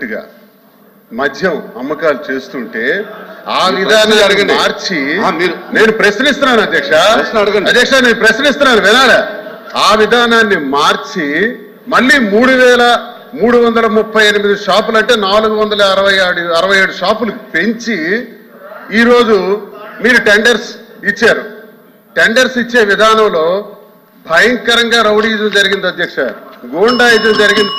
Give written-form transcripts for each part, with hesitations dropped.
పూర్తిగా మద్యం అమ్మకాలు చేస్తుంటే ఆ విధానాన్ని మార్చి నేను ప్రశ్నిస్తున్నాను అధ్యక్ష నేను ప్రశ్నిస్తున్నాను వినాలా ఆ విధానాన్ని మార్చి మళ్ళీ 3,338 షాపులు అంటే 467 షాపులు పెంచి ఈరోజు మీరు టెండర్స్ ఇచ్చారు. టెండర్స్ ఇచ్చే విధానంలో భయంకరంగా రౌడీజం జరిగింది అధ్యక్ష, గూండాయిజం జరిగింది.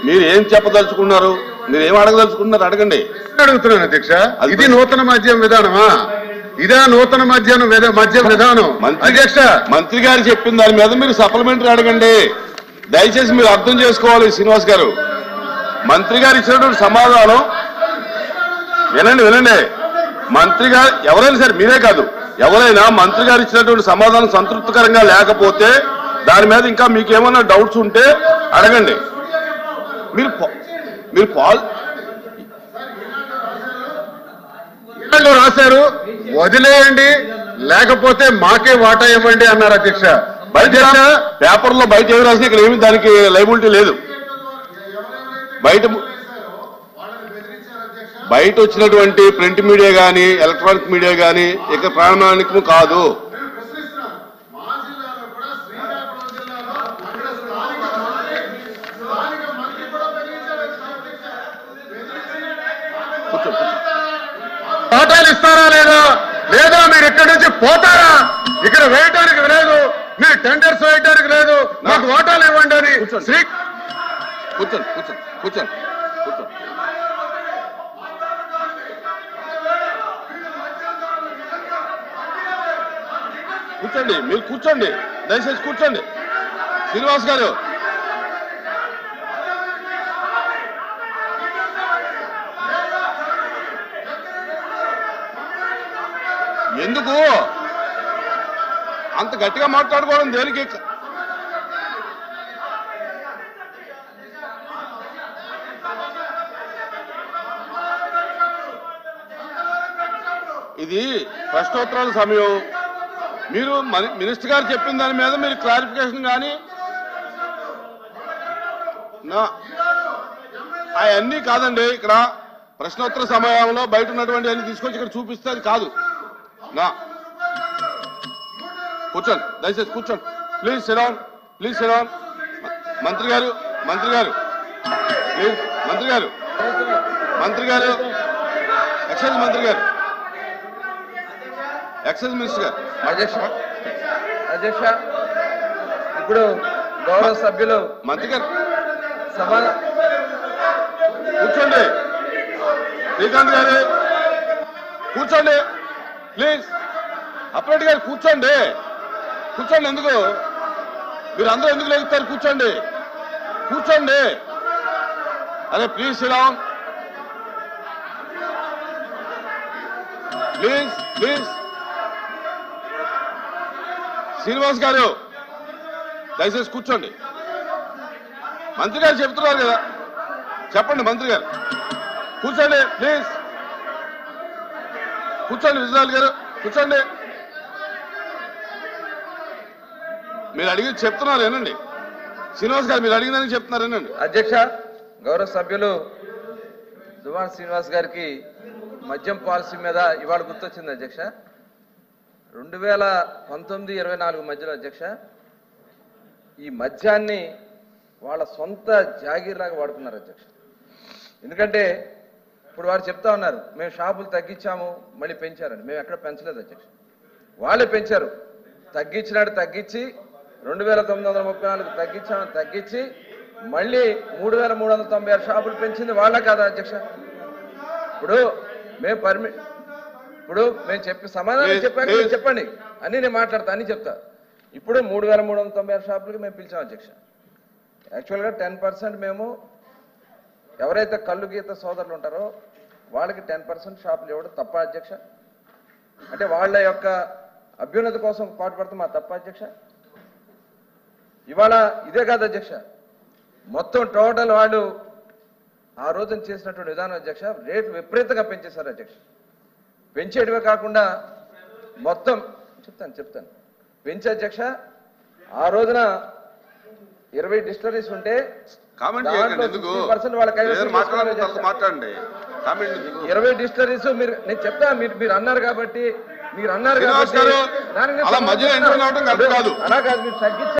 మీరు ఏం చెప్పదలుచుకున్నారు, మీరు ఏం అడగదలుచుకున్నారు అడగండి. అడుగుతున్నాను అధ్యక్ష, ఇది నూతన మద్యం విధానమా? ఇదే నూతన మద్యం విధానం అధ్యక్ష? మంత్రి గారు చెప్పిన దాని మీద మీరు సప్లిమెంటరీ అడగండి. దయచేసి మీరు అర్థం చేసుకోవాలి శ్రీనివాస్ గారు. మంత్రి గారు ఇచ్చినటువంటి సమాధానం వినండి. మంత్రి గారు ఎవరైనా సరే, మీరే కాదు ఎవరైనా మంత్రి గారు ఇచ్చినటువంటి సమాధానం సంతృప్తికరంగా లేకపోతే దాని మీద ఇంకా మీకు ఏమైనా డౌట్స్ ఉంటే అడగండి. మీరు రాశారు, వదిలేయండి లేకపోతే మాకే వాటా ఇవ్వండి అన్నారు అధ్యక్ష. పేపర్లో బయట ఏమి రాసినా ఇక్కడ ఏమి దానికి లైబిలిటీ లేదు. బయట వచ్చినటువంటి ప్రింట్ మీడియా కానీ ఎలక్ట్రానిక్ మీడియా కానీ ఇక ప్రామాణికం కాదు. వాటాలు ఇస్తారా లేదా మీరు ఇక్కడి నుంచి పోతారా? ఇక్కడ వేయటానికి లేదు, మీరు టెండర్స్ వేయటానికి లేదు, నాకు వాటాలు ఇవ్వండి అని. కూర్చోండి, మీరు కూర్చోండి, దయచేసి కూర్చోండి. శ్రీనివాస్ గారు ఎందుకు అంత గట్టిగా మాట్లాడుకోవడం దేనికి? ఇది ప్రశ్నోత్తరాల సమయం. మీరు మినిస్టర్ గారు చెప్పిన దాని మీద మీరు క్లారిఫికేషన్ కానీ అవన్నీ కాదండి. ఇక్కడ ప్రశ్నోత్తర సమయంలో బయట ఉన్నటువంటి అన్ని తీసుకొచ్చి ఇక్కడ చూపిస్తే అది కాదు. కూర్చోండి, దయచేసి కూర్చోండి. Please SIT down. మంత్రి గారు ప్లీజ్. మంత్రి గారు ఎక్సైజ్ మంత్రి గారు, ఎక్సైజ్ మినిస్టర్ గారు. అధ్యక్ష ఇప్పుడు గౌరవ సభ్యులు మంత్రి గారు సభ కూర్చోండి. శ్రీకాంత్ గారు కూర్చోండి ప్లీజ్. అప్రెడ్డి గారు కూర్చోండి. ఎందుకు మీరు అందరూ ఎందుకు లేగుతారు? కూర్చోండి. అరే please SIT down. Please. Srinivas గారు దయచేసి కూర్చోండి. మంత్రి గారు చెప్తున్నారు కదా, చెప్పండి మంత్రి గారు. కూర్చోండి ప్లీజ్. విజయనాథ్ గారు కూర్చోండి. మీరు అడిగి చెప్తున్నారు ఏనండి. శ్రీనివాస్ గారు మీరు అడిగిందని చెప్తున్నారు ఏనండి. అధ్యక్ష గౌరవ సభ్యులు దువ్వాడ శ్రీనివాస్ గారికి మద్యం పాలసీ మీద ఇవాళ గుర్తొచ్చింది అధ్యక్ష. 2019-24 మధ్యలో అధ్యక్ష ఈ మద్యాన్ని వాళ్ళ సొంత జాగీర్లాగా వాడుకున్నారు అధ్యక్ష. ఎందుకంటే ఇప్పుడు వారు చెప్తా ఉన్నారు మేము షాపులు తగ్గించాము మళ్ళీ పెంచారని. మేము ఎక్కడ పెంచలేదు అధ్యక్ష, వాళ్ళే పెంచారు. తగ్గించి 2,934 తగ్గించి మళ్ళీ 3,396 షాపులు పెంచింది వాళ్ళ కాదా అధ్యక్ష? ఇప్పుడు మేము చెప్పి సమాధానం చెప్పాక చెప్పండి అన్ని నేను మాట్లాడతా, అన్ని చెప్తా. ఇప్పుడు 3,396 షాపులకి మేము పిలిచాం అధ్యక్ష. యాక్చువల్గా 10% మేము ఎవరైతే కళ్ళు గీత సోదరులు ఉంటారో వాళ్ళకి 10% షాపులు ఇవ్వడం తప్ప అధ్యక్ష? అంటే వాళ్ళ యొక్క అభ్యున్నతి కోసం పాటుపడతాం మా తప్ప అధ్యక్ష? ఇవాళ ఇదే కాదు అధ్యక్ష, మొత్తం టోటల్ వాళ్ళు ఆ రోజున చేసినటువంటి విధానం అధ్యక్ష రేట్లు విపరీతంగా పెంచేశారు అధ్యక్ష. పెంచేటివే కాకుండా మొత్తం చెప్తాను పెంచే అధ్యక్ష. ఆ రోజున 20 డిస్టిలరీస్ ఉంటే కామెంట్ దాంట్లో చేయకండి ఎందుకు 50% వాళ్ళ కైవసం ఏదైనా మాట్లాడాలి చేసుకోవాలని మాట్లాడండి కామెంట్ ఎందుకు? 20 డిస్టరీస్ నేను చెప్తా మీరు అన్నారు కాబట్టి శ్రీనివాస్ గారు, దానికి అలా మధ్యలో ఎంటర్ అవడం కరెక్ట్ కాదు. అలా కాదు మీరు తగ్గించారు.